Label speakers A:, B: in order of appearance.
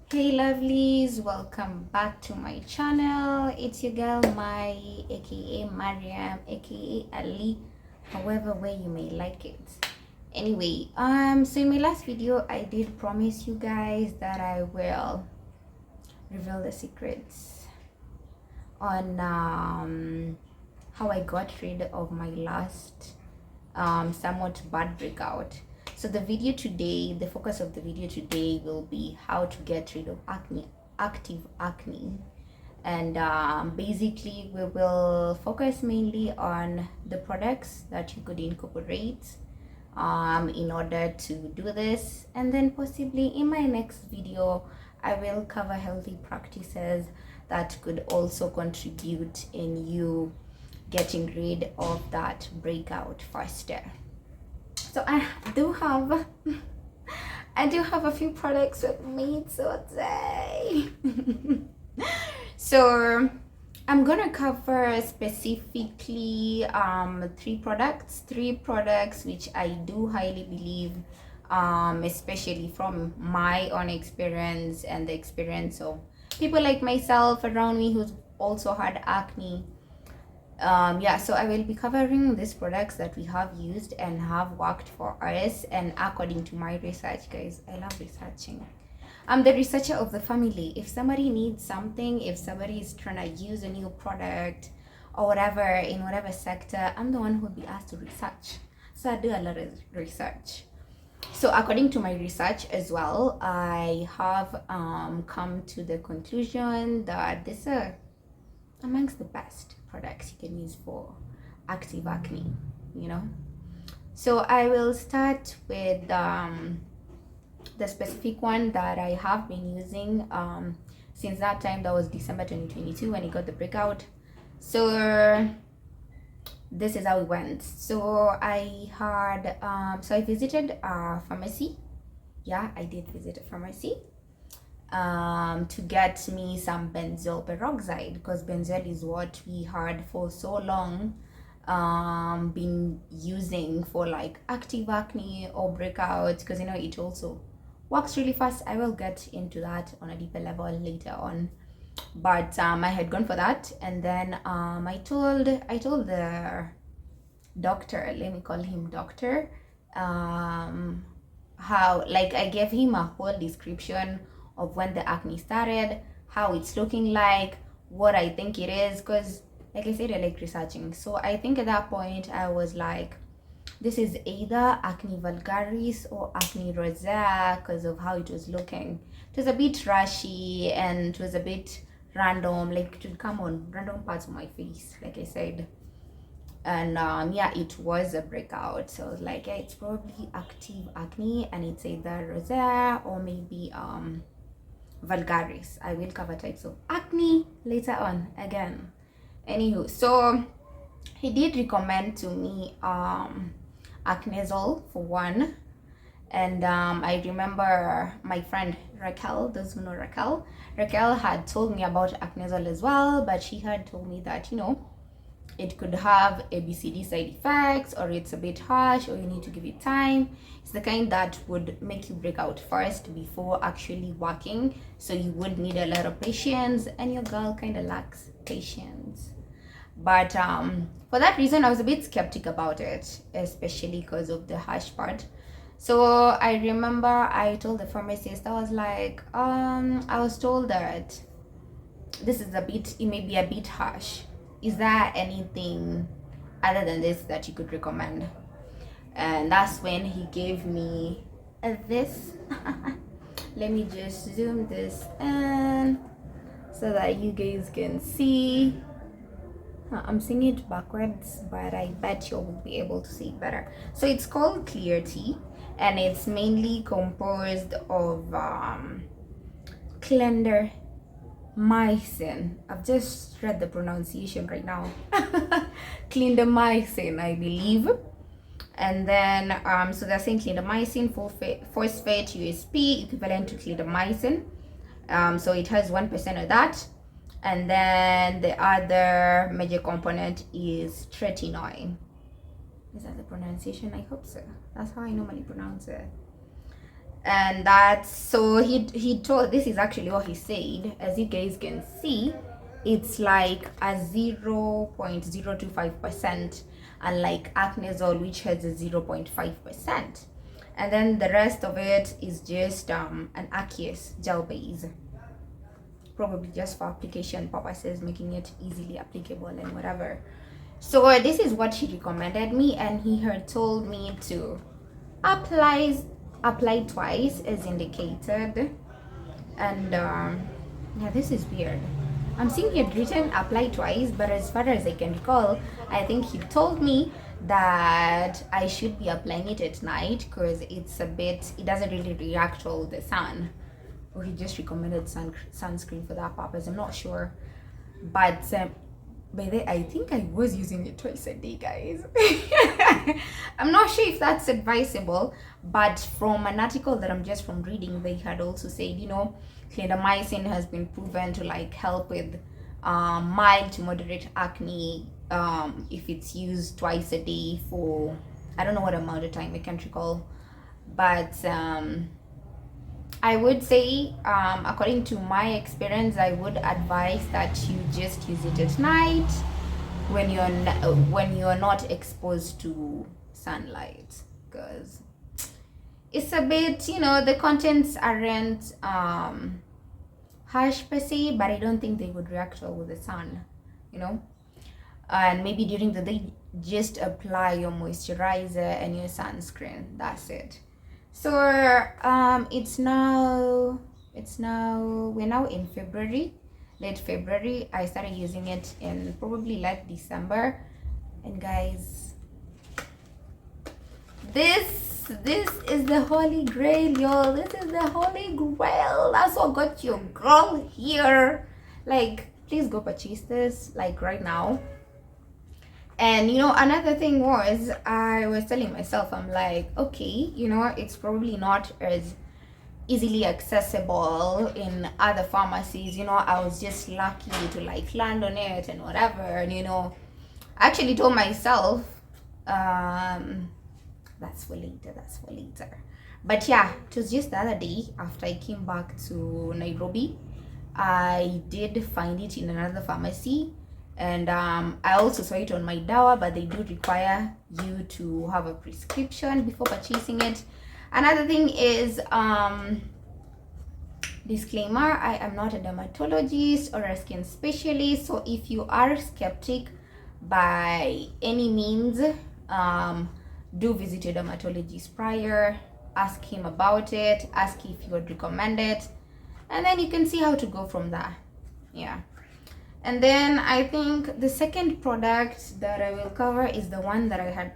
A: Hey lovelies, welcome back to my channel. It's your girl Mai, aka Mariam, aka Ali, however way you may like it. Anyway, so in my last video I did promise you guys that I will reveal the secrets on how I got rid of my last somewhat bad breakout. So the focus of the video today will be how to get rid of active acne. And basically we will focus mainly on the products that you could incorporate in order to do this. And then possibly in my next video, I will cover healthy practices that could also contribute in you getting rid of that breakout faster. So I do have a few products with me today. So I'm gonna cover specifically three products which I do highly believe, especially from my own experience and the experience of people like myself around me who's also had acne. So I will be covering these products that we have used and have worked for us, and according to my research, guys, I love researching. I'm the researcher of the family. If somebody needs something, if somebody is trying to use a new product or whatever in whatever sector, I'm the one who will be asked to research. So I do a lot of research. So according to my research as well, I have come to the conclusion that these are amongst the best products you can use for active acne, you know. So I will start with the specific one that I have been using since that time. That was December 2022 when it got the breakout. So this is how it went. So I had I visited a pharmacy. Yeah, I did visit a pharmacy to get me some benzoyl peroxide, because benzoyl is what we had for so long been using for like active acne or breakouts, because you know it also works really fast. I will get into that on a deeper level later on, but I had gone for that, and then I told the doctor, let me call him doctor, how, like, I gave him a whole description of when the acne started, how it's looking like, what I think it is, because like I said, I like researching. So I think at that point I was like, this is either acne vulgaris or acne rosea, because of how it was looking. It was a bit rashy and it was a bit random, like it would come on random parts of my face, like I said. And it was a breakout. So I was like, yeah, it's probably active acne, and it's either rosea or maybe vulgaris. I will cover types of acne later on again. Anywho, so he did recommend to me Acnezol for one, and I remember my friend Raquel, those who know Raquel had told me about Acnezol as well, but she had told me that, you know, it could have ABCD side effects, or it's a bit harsh, or you need to give it time. It's the kind that would make you break out first before actually working, so you would need a lot of patience, and your girl kind of lacks patience. But for that reason, I was a bit skeptic about it, especially because of the harsh part. So I remember I told the pharmacist, I was like, I was told that this is it may be a bit harsh. Is there anything other than this that you could recommend? And that's when he gave me this. Let me just zoom this in so that you guys can see. I'm seeing it backwards, but I bet you'll be able to see it better. So it's called Clear Tea, and it's mainly composed of Clindamycin. I've just read the pronunciation right now. Clindamycin, I believe. And then so they're saying clindamycin phosphate USP equivalent to clindamycin. So it has 1% of that. And then the other major component is tretinoin. Is that the pronunciation? I hope so. That's how I normally pronounce it. And that's so he told, this is actually what he said. As you guys can see, it's like a 0.025%, unlike Acnezol, which has a 0.5%. And then the rest of it is just an aqueous gel base, probably just for application purposes, making it easily applicable and whatever. So this is what he recommended me, and he had told me to apply twice as indicated. And yeah, this is weird. I'm seeing he had written apply twice, but as far as I can recall, I think he told me that I should be applying it at night because it doesn't really react well with the sun. Or he just recommended sunscreen for that purpose. I'm not sure. But by the way, I think I was using it twice a day, guys. I'm not sure if that's advisable, but from an article that I'm just from reading, they had also said, clindamycin has been proven to like help with mild to moderate acne if it's used twice a day for, I don't know what amount of time, I can't recall, but I would say, according to my experience, I would advise that you just use it at night when you're not exposed to sunlight, because it's a bit, the contents aren't harsh per se, but I don't think they would react well with the sun, and maybe during the day just apply your moisturizer and your sunscreen. That's it. So we're now in February, late February. I started using it in probably late December, and guys, this is the holy grail, y'all. This is the holy grail. That's what got your girl here. Like, please go purchase this like right now. And another thing was, I was telling myself, I'm like, okay, it's probably not as easily accessible in other pharmacies. I was just lucky to like land on it and whatever. And I actually told myself, that's for later. But yeah, it was just the other day after I came back to Nairobi, I did find it in another pharmacy. And I also saw it on my dawa, but they do require you to have a prescription before purchasing it. Another thing is, disclaimer, I am not a dermatologist or a skin specialist, so if you are skeptic by any means, do visit your dermatologist prior, ask him about it, ask if he would recommend it, and then you can see how to go from there. Yeah. And then I think the second product that I will cover is the one that I had